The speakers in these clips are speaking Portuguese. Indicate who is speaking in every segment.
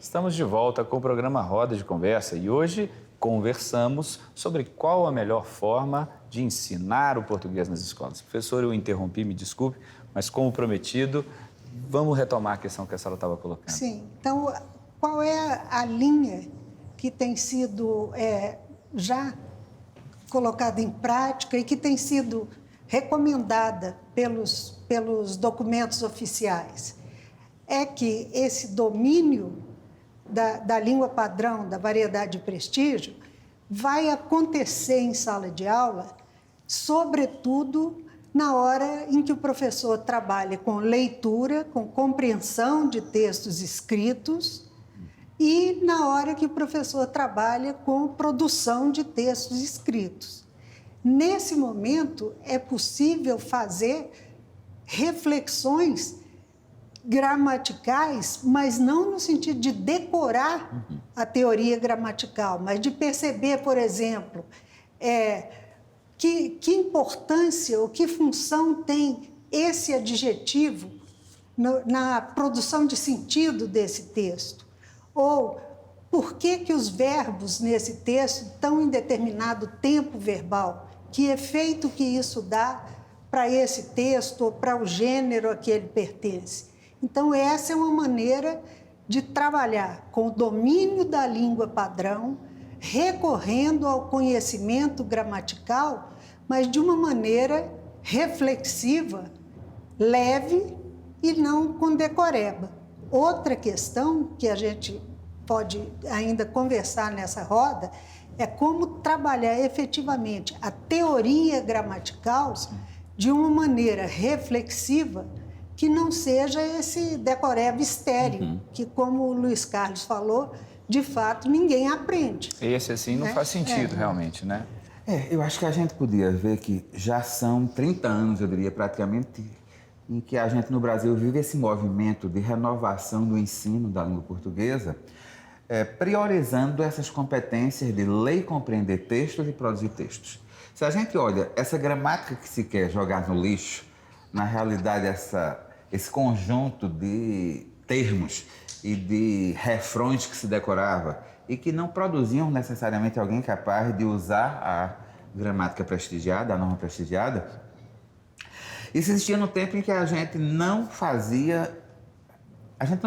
Speaker 1: Estamos de volta com o programa Roda de Conversa e hoje conversamos sobre qual a melhor forma de ensinar o português nas escolas. Professor, eu interrompi, me desculpe, mas como prometido, vamos retomar a questão que a senhora estava colocando.
Speaker 2: Sim, então qual é a linha que tem sido já colocada em prática e que tem sido recomendada pelos documentos oficiais? É que esse domínio da língua padrão, da variedade de prestígio, vai acontecer em sala de aula, sobretudo na hora em que o professor trabalha com leitura, com compreensão de textos escritos e na hora que o professor trabalha com produção de textos escritos. Nesse momento, é possível fazer reflexões gramaticais, mas não no sentido de decorar a teoria gramatical, mas de perceber, por exemplo, que importância ou que função tem esse adjetivo na produção de sentido desse texto. Ou por que os verbos nesse texto estão em determinado tempo verbal, que efeito que isso dá para esse texto ou para o gênero a que ele pertence. Então, essa é uma maneira de trabalhar com o domínio da língua padrão, recorrendo ao conhecimento gramatical, mas de uma maneira reflexiva, leve e não com decoreba. Outra questão que a gente pode ainda conversar nessa roda é como trabalhar efetivamente a teoria gramatical de uma maneira reflexiva que não seja esse decoreba estéril, que, como o Luiz Carlos falou, de fato, ninguém aprende.
Speaker 1: Esse, assim, não faz sentido, realmente, né?
Speaker 3: Eu acho que a gente podia ver que já são 30 anos, eu diria, praticamente, em que a gente no Brasil vive esse movimento de renovação do ensino da língua portuguesa, priorizando essas competências de ler e compreender textos e produzir textos. Se a gente olha essa gramática que se quer jogar no lixo, na realidade esse conjunto de termos e de refrões que se decorava e que não produziam necessariamente alguém capaz de usar a gramática prestigiada, a norma prestigiada, isso existia no tempo em que a gente não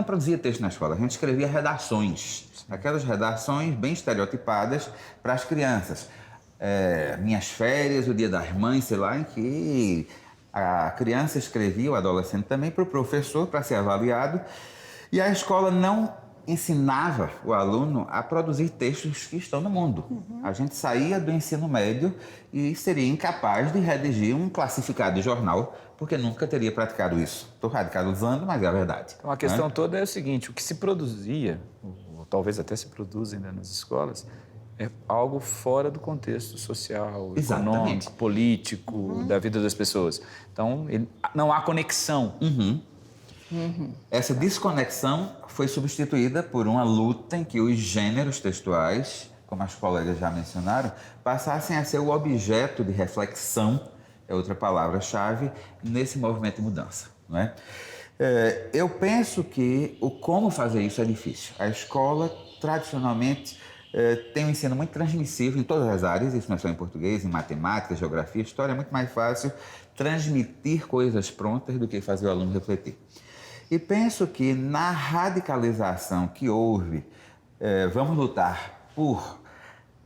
Speaker 3: produzia texto na escola, a gente escrevia redações, aquelas redações bem estereotipadas para as crianças. Minhas férias, o dia das mães, sei lá, em que a criança escrevia, o adolescente também, para o professor, para ser avaliado, e a escola não ensinava o aluno a produzir textos que estão no mundo. A gente saía do ensino médio e seria incapaz de redigir um classificado de jornal, porque nunca teria praticado isso. Estou radicalizando, mas é a verdade.
Speaker 1: Então, a questão toda é o seguinte, o que se produzia, ou talvez até se produz ainda nas escolas, é algo fora do contexto social, econômico, político, da vida das pessoas. Então, não há conexão.
Speaker 3: Essa desconexão foi substituída por uma luta em que os gêneros textuais, como as colegas já mencionaram, passassem a ser o objeto de reflexão, é outra palavra-chave, nesse movimento de mudança, não é? Eu penso que o como fazer isso é difícil. A escola, tradicionalmente, tem um ensino muito transmissivo em todas as áreas, isso não é só em português, em matemática, geografia, história, é muito mais fácil transmitir coisas prontas do que fazer o aluno refletir. E penso que na radicalização que houve, vamos lutar por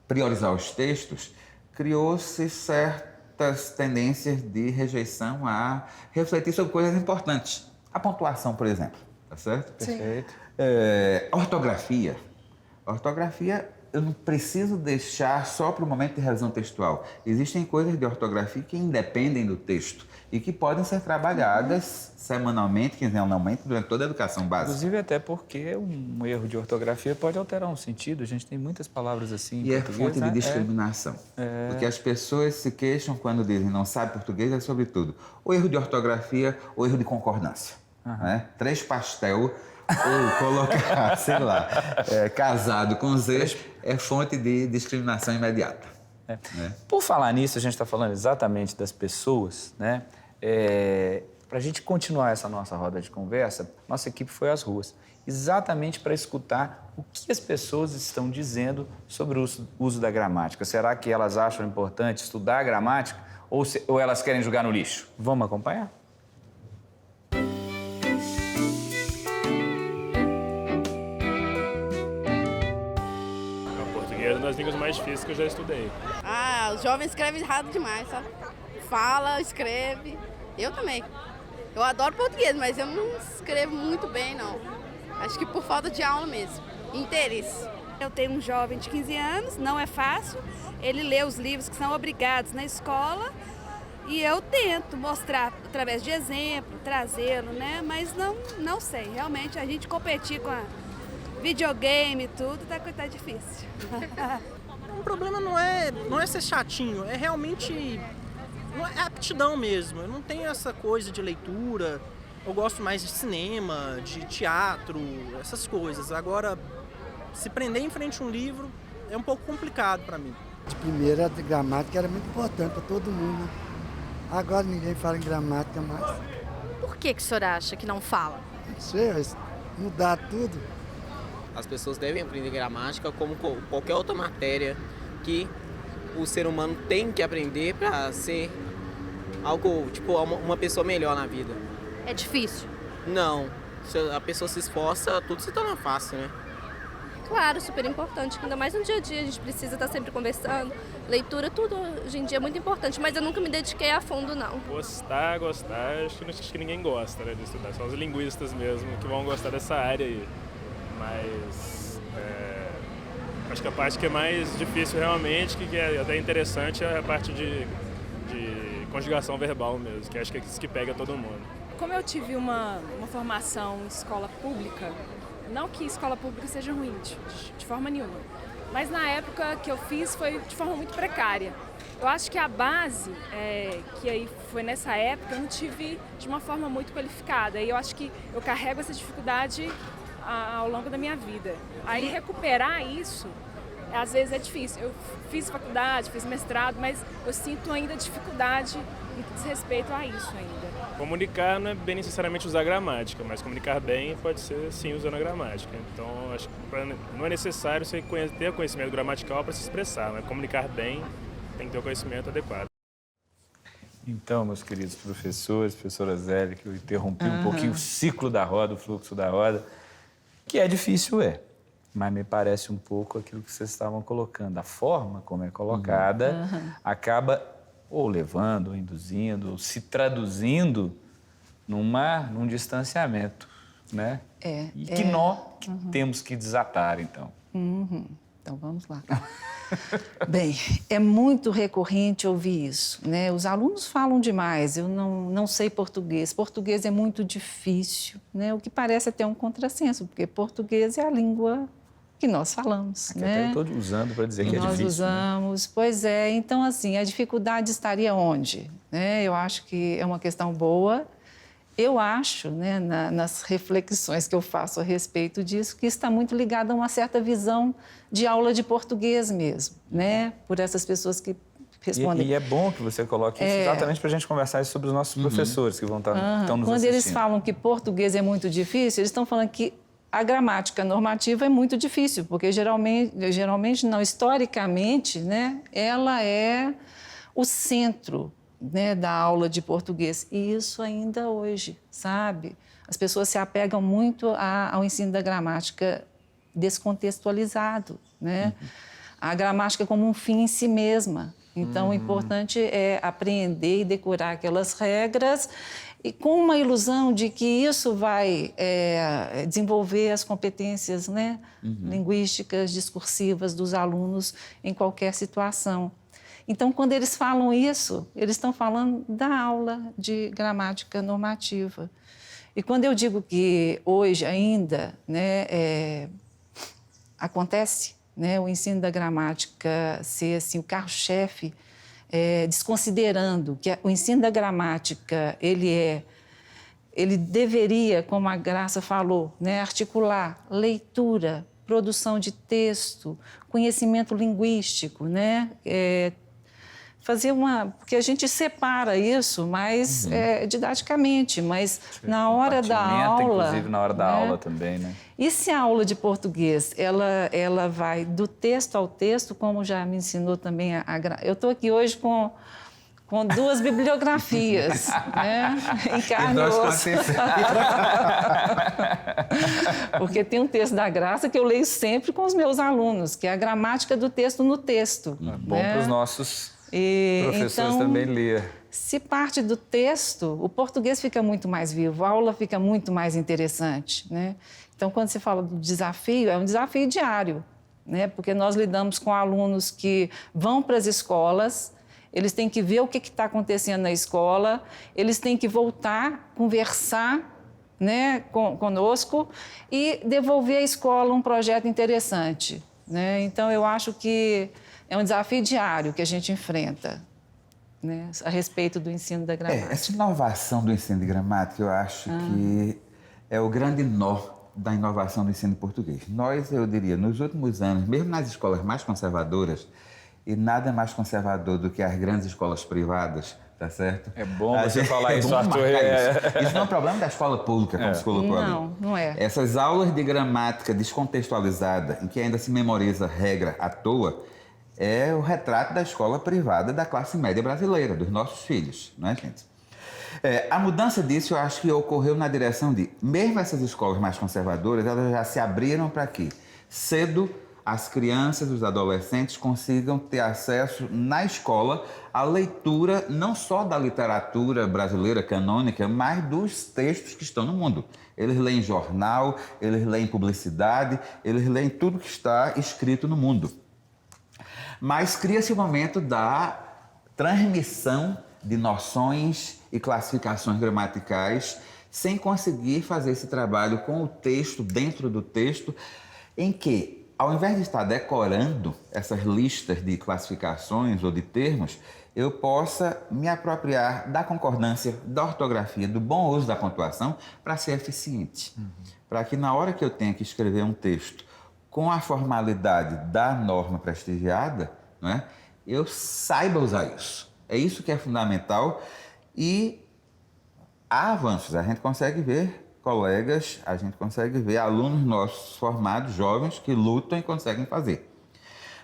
Speaker 3: priorizar os textos, criou-se certas tendências de rejeição a refletir sobre coisas importantes. A pontuação, por exemplo, tá certo?
Speaker 1: Perfeito.
Speaker 3: Ortografia. Ortografia eu não preciso deixar só para o momento de revisão textual. Existem coisas de ortografia que independem do texto e que podem ser trabalhadas semanalmente, quinzenalmente, durante toda a educação básica.
Speaker 1: Inclusive até porque um erro de ortografia pode alterar um sentido. A gente tem muitas palavras assim em português.
Speaker 3: E é fonte de discriminação. Porque as pessoas se queixam quando dizem não sabe português, é sobretudo o erro de ortografia ou erro de concordância. Né? 3 pastel... ou colocar, sei lá, casado com Z é fonte de discriminação imediata. Né?
Speaker 1: Por falar nisso, a gente está falando exatamente das pessoas, né? Para a gente continuar essa nossa roda de conversa, nossa equipe foi às ruas, exatamente para escutar o que as pessoas estão dizendo sobre o uso da gramática. Será que elas acham importante estudar a gramática ou elas querem jogar no lixo? Vamos acompanhar?
Speaker 4: O português é uma das línguas mais difíceis que eu já estudei.
Speaker 5: Os jovens escrevem errado demais, sabe? Fala, escreve. Eu também. Eu adoro português, mas eu não escrevo muito bem, não. Acho que por falta de aula mesmo. Interesse.
Speaker 6: Eu tenho um jovem de 15 anos, não é fácil. Ele lê os livros que são obrigados na escola e eu tento mostrar através de exemplo, trazê-lo, né? Mas não sei. Realmente, a gente competir com a videogame e tudo, tá difícil.
Speaker 7: O problema não é ser chatinho, é realmente é aptidão mesmo. Eu não tenho essa coisa de leitura, eu gosto mais de cinema, de teatro, essas coisas. Agora, se prender em frente a um livro é um pouco complicado para mim.
Speaker 8: De primeira, a gramática era muito importante para todo mundo. Agora ninguém fala em gramática mais.
Speaker 9: Por que o senhor acha que não fala?
Speaker 8: Não sei, mudar tudo.
Speaker 10: As pessoas devem aprender gramática como qualquer outra matéria que o ser humano tem que aprender para ser algo, tipo, uma pessoa melhor na vida.
Speaker 9: É difícil?
Speaker 10: Não. Se a pessoa se esforça, tudo se torna fácil, né?
Speaker 9: Claro, super importante. Ainda mais no dia a dia, a gente precisa estar sempre conversando. Leitura, tudo hoje em dia é muito importante, mas eu nunca me dediquei a fundo, não.
Speaker 4: Gostar, acho que ninguém gosta, né, de estudar. São os linguistas mesmo que vão gostar dessa área aí. Mas acho que a parte que é mais difícil realmente, que é até interessante, é a parte de conjugação verbal mesmo, que acho que é isso que pega todo mundo.
Speaker 11: Como eu tive uma formação em escola pública, não que escola pública seja ruim, de forma nenhuma, mas na época que eu fiz foi de forma muito precária. Eu acho que a base, que aí foi nessa época, eu não tive de uma forma muito qualificada. E eu acho que eu carrego essa dificuldade ao longo da minha vida. Aí recuperar isso, às vezes é difícil. Eu fiz faculdade, fiz mestrado, mas eu sinto ainda dificuldade no que diz respeito a isso ainda.
Speaker 4: Comunicar não é bem necessariamente usar gramática, mas comunicar bem pode ser sim usando a gramática. Então acho que não é necessário você ter conhecimento gramatical para se expressar, mas comunicar bem tem que ter o conhecimento adequado.
Speaker 1: Então, meus queridos professores, professora Zélia, que eu interrompi um pouquinho o ciclo da roda, o fluxo da roda, que é difícil, mas me parece um pouco aquilo que vocês estavam colocando. A forma como é colocada acaba ou levando, ou induzindo, ou se traduzindo num distanciamento, né? E que nó que temos que desatar, então.
Speaker 12: Então, vamos lá. Bem, é muito recorrente ouvir isso, né? Os alunos falam demais, eu não sei português. Português é muito difícil, né? O que parece até um contrassenso, porque português é a língua que nós falamos,
Speaker 1: aqui
Speaker 12: né?
Speaker 1: Até eu estou usando para dizer que é difícil.
Speaker 12: Nós usamos, né? Pois é. Então, assim, a dificuldade estaria onde? Né? Eu acho que é uma questão boa. Eu acho, né, nas reflexões que eu faço a respeito disso, que está muito ligado a uma certa visão de aula de português mesmo, né? Por essas pessoas que respondem.
Speaker 1: E é bom que você coloque isso exatamente para a gente conversar sobre os nossos professores que estão nos assistindo.
Speaker 12: Quando eles falam que português é muito difícil, eles estão falando que a gramática normativa é muito difícil, porque geralmente não, historicamente, né, ela é o centro, né, da aula de português. E isso ainda hoje, sabe? As pessoas se apegam muito ao ensino da gramática descontextualizado, né? A gramática como um fim em si mesma. Então, o importante é apreender e decorar aquelas regras e com uma ilusão de que isso vai desenvolver as competências, né, linguísticas, discursivas dos alunos em qualquer situação. Então, quando eles falam isso, eles estão falando da aula de gramática normativa. E quando eu digo que hoje ainda, né, acontece, né, o ensino da gramática ser assim, o carro-chefe, desconsiderando que o ensino da gramática ele deveria, como a Graça falou, né, articular leitura, produção de texto, conhecimento linguístico, né, fazer porque a gente separa isso mais didaticamente, mas na hora da aula...
Speaker 1: Inclusive na hora da aula também, né?
Speaker 12: E se a aula de português, ela vai do texto ao texto, como já me ensinou também eu estou aqui hoje com 2 bibliografias, né? Em carne e osso. Porque tem um texto da Graça que eu leio sempre com os meus alunos, que é a gramática do texto no texto.
Speaker 1: É bom para os nossos professores também ler.
Speaker 12: Se parte do texto, o português fica muito mais vivo, a aula fica muito mais interessante, né? Então, quando você fala do desafio, é um desafio diário, né? Porque nós lidamos com alunos que vão para as escolas, eles têm que ver o que está acontecendo na escola, eles têm que voltar, conversar, né, conosco e devolver à escola um projeto interessante, né? Então, eu acho que é um desafio diário que a gente enfrenta, né, a respeito do ensino da gramática.
Speaker 3: Essa inovação do ensino de gramática, eu acho que é o grande nó da inovação do ensino de português. Nós, eu diria, nos últimos anos, mesmo nas escolas mais conservadoras, e nada mais conservador do que as grandes escolas privadas, tá certo?
Speaker 1: É bom você falar isso, Arthur.
Speaker 3: Isso não é um problema da escola pública, como se colocou ali.
Speaker 12: Não é.
Speaker 3: Essas aulas de gramática descontextualizada, em que ainda se memoriza regra à toa, é o retrato da escola privada da classe média brasileira, dos nossos filhos, não é, gente? A mudança disso, eu acho que ocorreu na direção de, mesmo essas escolas mais conservadoras, elas já se abriram para que cedo as crianças, os adolescentes consigam ter acesso na escola à leitura não só da literatura brasileira canônica, mas dos textos que estão no mundo. Eles leem jornal, eles leem publicidade, eles leem tudo que está escrito no mundo. Mas cria-se o momento da transmissão de noções e classificações gramaticais sem conseguir fazer esse trabalho com o texto, dentro do texto, em que, ao invés de estar decorando essas listas de classificações ou de termos, eu possa me apropriar da concordância, da ortografia, do bom uso da pontuação para ser eficiente. Para que na hora que eu tenha que escrever um texto com a formalidade da norma prestigiada, não é, eu saiba usar isso. É isso que é fundamental e há avanços. A gente consegue ver colegas, a gente consegue ver alunos nossos formados, jovens, que lutam e conseguem fazer.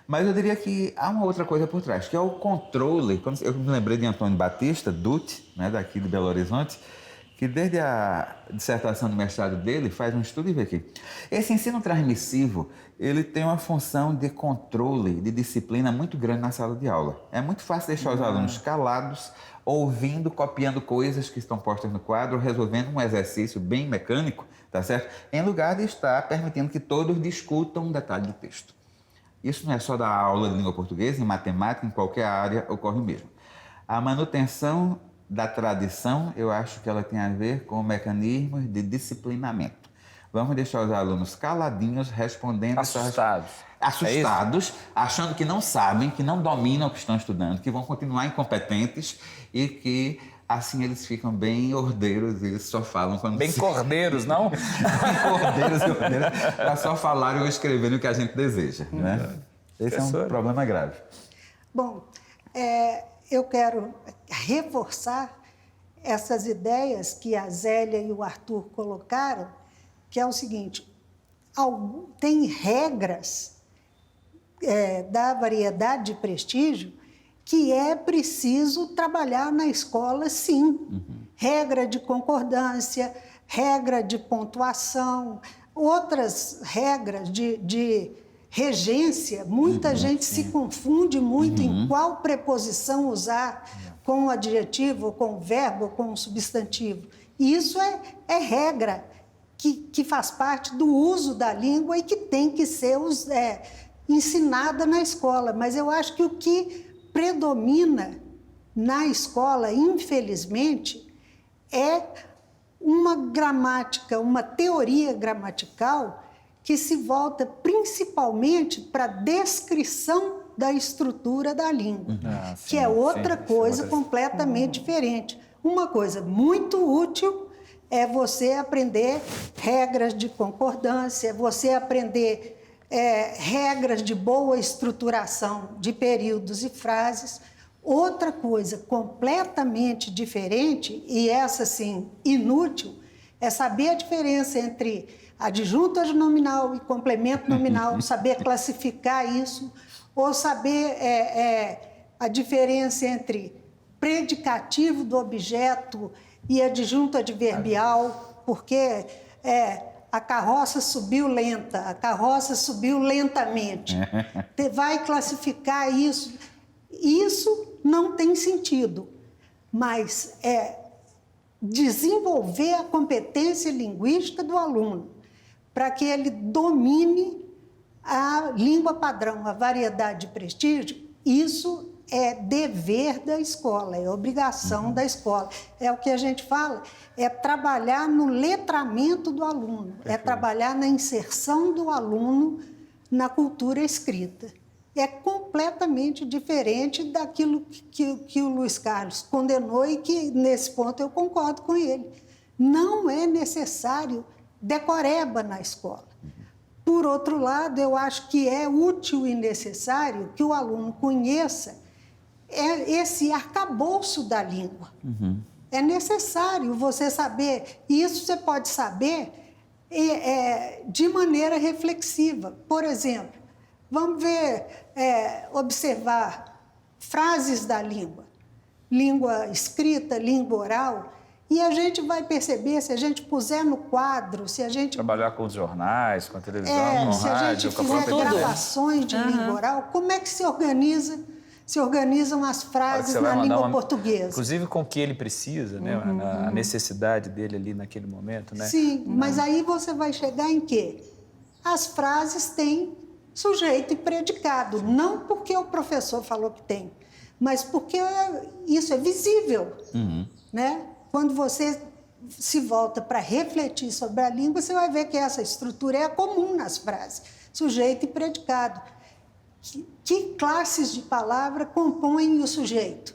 Speaker 3: Mas eu diria que há uma outra coisa por trás, que é o controle. Eu me lembrei de Antônio Batista, Dutti, né, daqui de Belo Horizonte, que desde a dissertação de mestrado dele faz um estudo e vê aqui. Esse ensino transmissivo, ele tem uma função de controle, de disciplina muito grande na sala de aula. É muito fácil deixar os alunos calados, ouvindo, copiando coisas que estão postas no quadro, resolvendo um exercício bem mecânico, tá certo? Em lugar de estar permitindo que todos discutam um detalhe do texto. Isso não é só da aula de língua portuguesa, em matemática, em qualquer área ocorre o mesmo. A manutenção da tradição, eu acho que ela tem a ver com mecanismos de disciplinamento. Vamos deixar os alunos caladinhos, respondendo...
Speaker 1: Assustados.
Speaker 3: Assustados, achando que não sabem, que não dominam o que estão estudando, que vão continuar incompetentes e que, assim, eles ficam bem ordeiros, eles só falam quando...
Speaker 1: Bem cordeiros, não?
Speaker 3: Cordeiros, para só falarem ou escreverem o que a gente deseja, né? Esse é um problema grave.
Speaker 2: Bom, eu quero reforçar essas ideias que a Zélia e o Arthur colocaram, que é o seguinte, tem regras da variedade de prestígio que é preciso trabalhar na escola, sim. Regra de concordância, regra de pontuação, outras regras de regência. Muita gente se confunde muito em qual preposição usar, com o adjetivo, com o verbo, com o substantivo. E isso é regra que faz parte do uso da língua e que tem que ser ensinada na escola. Mas eu acho que o que predomina na escola, infelizmente, é uma gramática, uma teoria gramatical que se volta principalmente para a descrição da estrutura da língua, que é outra coisa completamente diferente. Uma coisa muito útil é você aprender regras de concordância, é você aprender regras de boa estruturação de períodos e frases. Outra coisa completamente diferente, e essa, sim, inútil, é saber a diferença entre adjunto adnominal e complemento nominal, saber classificar isso, ou saber a diferença entre predicativo do objeto e adjunto adverbial, porque a carroça subiu lenta, a carroça subiu lentamente. Vai classificar isso. Isso não tem sentido, mas desenvolver a competência linguística do aluno para que ele domine a língua padrão, a variedade de prestígio, isso é dever da escola, é obrigação da escola. É o que a gente fala, é trabalhar no letramento do aluno, é trabalhar na inserção do aluno na cultura escrita. É completamente diferente daquilo que o Luiz Carlos condenou e que, nesse ponto, eu concordo com ele. Não é necessário decoreba na escola. Por outro lado, eu acho que é útil e necessário que o aluno conheça esse arcabouço da língua. É necessário você saber, e isso você pode saber de maneira reflexiva. Por exemplo, vamos ver, observar frases da língua, língua escrita, língua oral, e a gente vai perceber, se a gente puser no quadro, se a gente...
Speaker 1: Trabalhar com os jornais, com a televisão, no
Speaker 2: se a
Speaker 1: rádio,
Speaker 2: gente
Speaker 1: com a
Speaker 2: fizer
Speaker 1: própria
Speaker 2: gravações de língua oral, como é que se organizam as frases na língua portuguesa?
Speaker 1: Inclusive com o que ele precisa, né? A necessidade dele ali naquele momento, né?
Speaker 2: Sim, mas aí você vai chegar em quê? As frases têm sujeito e predicado, não porque o professor falou que tem, mas porque isso é visível, né? Quando você se volta para refletir sobre a língua, você vai ver que essa estrutura é comum nas frases, sujeito e predicado. Que classes de palavra compõem o sujeito?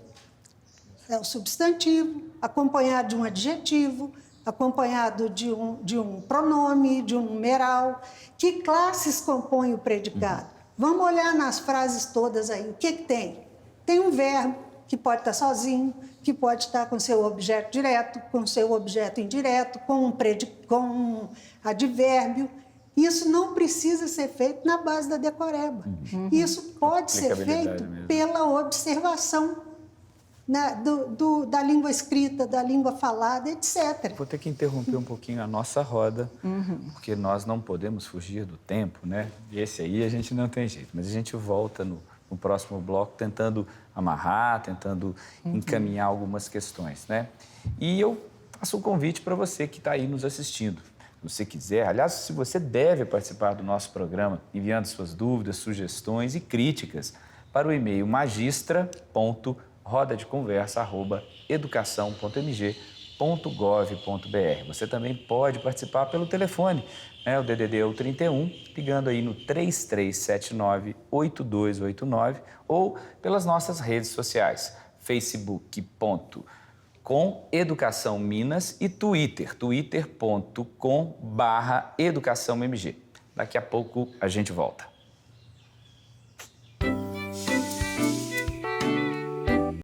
Speaker 2: É o substantivo, acompanhado de um adjetivo, acompanhado de um pronome, de um numeral. Que classes compõem o predicado? Vamos olhar nas frases todas aí. O que tem? Tem um verbo, que pode estar sozinho, que pode estar com seu objeto direto, com seu objeto indireto, com um advérbio. Isso não precisa ser feito na base da decoreba. Isso pode ser feito pela observação, né, da língua escrita, da língua falada, etc.
Speaker 1: Vou ter que interromper um pouquinho a nossa roda, porque nós não podemos fugir do tempo, né? E esse aí a gente não tem jeito, mas a gente volta no próximo bloco tentando amarrar, tentando encaminhar algumas questões, né? E eu faço um convite para você que está aí nos assistindo. Se você quiser, aliás, se você deve participar do nosso programa, enviando suas dúvidas, sugestões e críticas para o e-mail magistra.rodadeconversa@educação.mg.gov.br. Você também pode participar pelo telefone, né? O DDD é o 31, ligando aí no 3379-8289 ou pelas nossas redes sociais, facebook.com/Educação Minas e twitter.com/EducaçãoMG. Daqui a pouco a gente volta.